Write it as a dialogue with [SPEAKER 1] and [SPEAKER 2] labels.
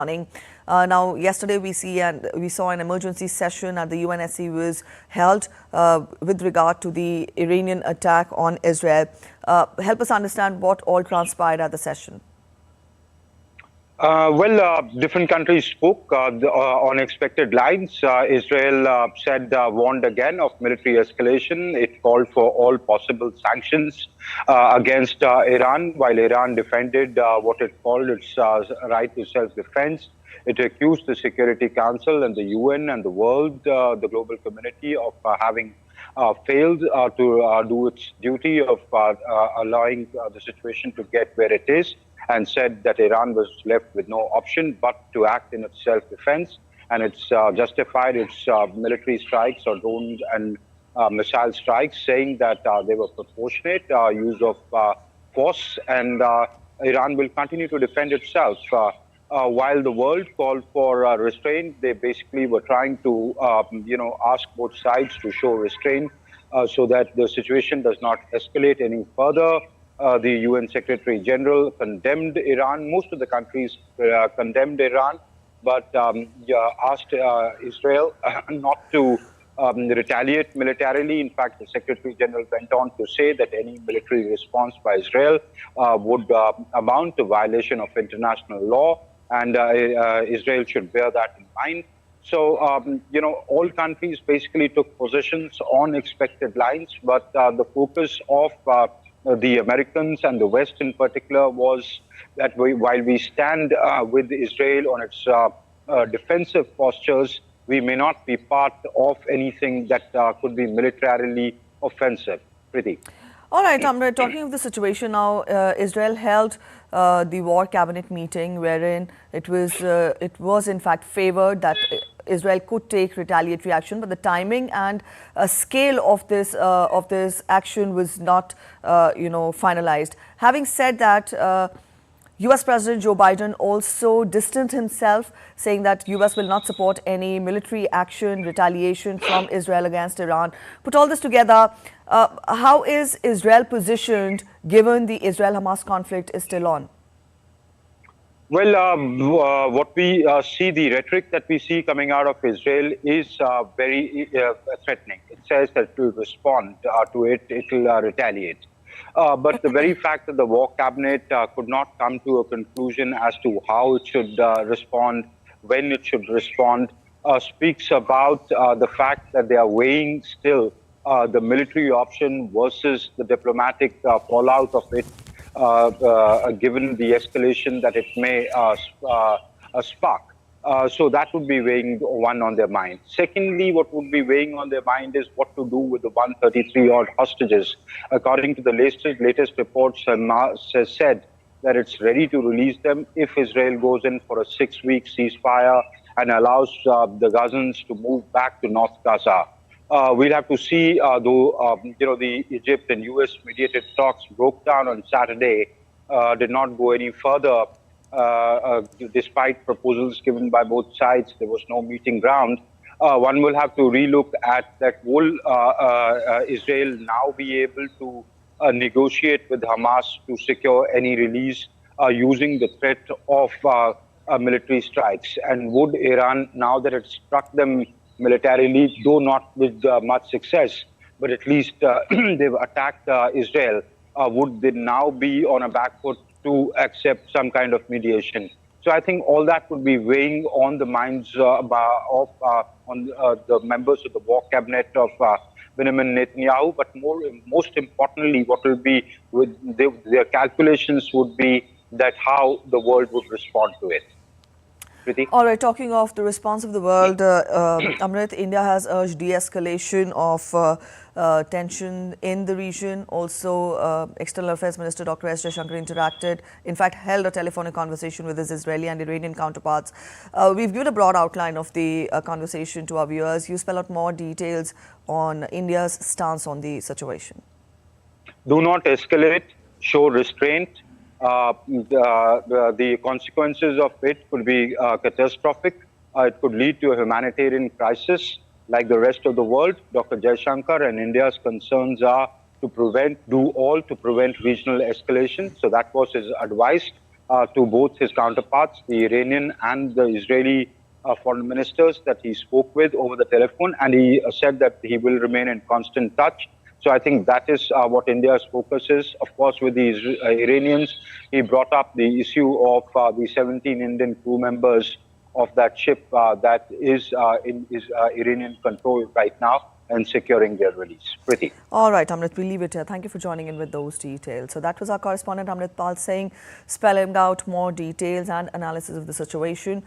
[SPEAKER 1] Morning. Now, yesterday we saw an emergency session at the UNSC was held with regard to the Iranian attack on Israel. Help us understand what all transpired at the session.
[SPEAKER 2] Different countries spoke on expected lines. Israel warned again of military escalation. It called for all possible sanctions against Iran, while Iran defended what it called its right to self-defense. It accused the Security Council and the UN and the world, the global community, of having failed to do its duty of allowing the situation to get where it is, and said that Iran was left with no option but to act in its self-defense. And it's justified its military strikes or drone and missile strikes, saying that they were proportionate use of force, and Iran will continue to defend itself. While the world called for restraint, they basically were trying to, ask both sides to show restraint so that the situation does not escalate any further. The UN Secretary General condemned Iran. Most of the countries condemned Iran, but asked Israel not to retaliate militarily. In fact, the Secretary General went on to say that any military response by Israel would amount to violation of international law, and Israel should bear that in mind. So, all countries basically took positions on expected lines, but the focus of the Americans and the West in particular was that while we stand with Israel on its defensive postures, we may not be part of anything that could be militarily offensive. Preeti.
[SPEAKER 1] All right, Amrit, talking of the situation now, Israel held the war cabinet meeting wherein it was in fact favored that Israel could take retaliatory action, but the timing and scale of this action was not, finalized. Having said that, U.S. President Joe Biden also distanced himself, saying that U.S. will not support any military action, retaliation from Israel against Iran. Put all this together, how is Israel positioned given the Israel-Hamas conflict is still on?
[SPEAKER 2] Well, what we see, the rhetoric that we see coming out of Israel is very threatening. It says that to respond to it, it will retaliate. But the very fact that the war cabinet could not come to a conclusion as to how it should respond, when it should respond, speaks about the fact that they are weighing still the military option versus the diplomatic fallout of it, given the escalation that it may spark. So that would be weighing one on their mind. Secondly, what would be weighing on their mind is what to do with the 133-odd hostages. According to the latest reports, Hamas has said that it's ready to release them if Israel goes in for a 6-week ceasefire and allows the Gazans to move back to North Gaza. We'll have to see, though, the Egypt and US mediated talks broke down on Saturday, did not go any further. Despite proposals given by both sides, there was no meeting ground. One will have to relook at that. Will Israel now be able to negotiate with Hamas to secure any release using the threat of military strikes? And would Iran, now that it struck them militarily, though not with much success, but at least they've attacked Israel, would they now be on a back foot to accept some kind of mediation? So I think all that would be weighing on the minds of the members of the war cabinet of Benjamin Netanyahu. But most importantly, what will be with their calculations would be that how the world would respond to it. Preeti?
[SPEAKER 1] All right, talking of the response of the world, Amrit, India has urged de-escalation of tension in the region. Also, External Affairs Minister Dr. S. Jaishankar interacted, in fact, held a telephonic conversation with his Israeli and Iranian counterparts. We've given a broad outline of the conversation to our viewers. You spell out more details on India's stance on the situation.
[SPEAKER 2] Do not escalate, show restraint. The consequences of it could be catastrophic. It could lead to a humanitarian crisis like the rest of the world. Dr. Jaishankar and India's concerns are to do all to prevent regional escalation. So that was his advice. to both his counterparts, the Iranian and the Israeli foreign ministers that he spoke with over the telephone, and he said that he will remain in constant touch. So I think that is what India's focus is. Of course, with the Iranians, he brought up the issue of the 17 Indian crew members of that ship that is in Iranian control right now, and securing their release. Priti.
[SPEAKER 1] All right, Amrit, we'll leave it here. Thank you for joining in with those details. So that was our correspondent Amrit Pal Singh spelling out more details and analysis of the situation.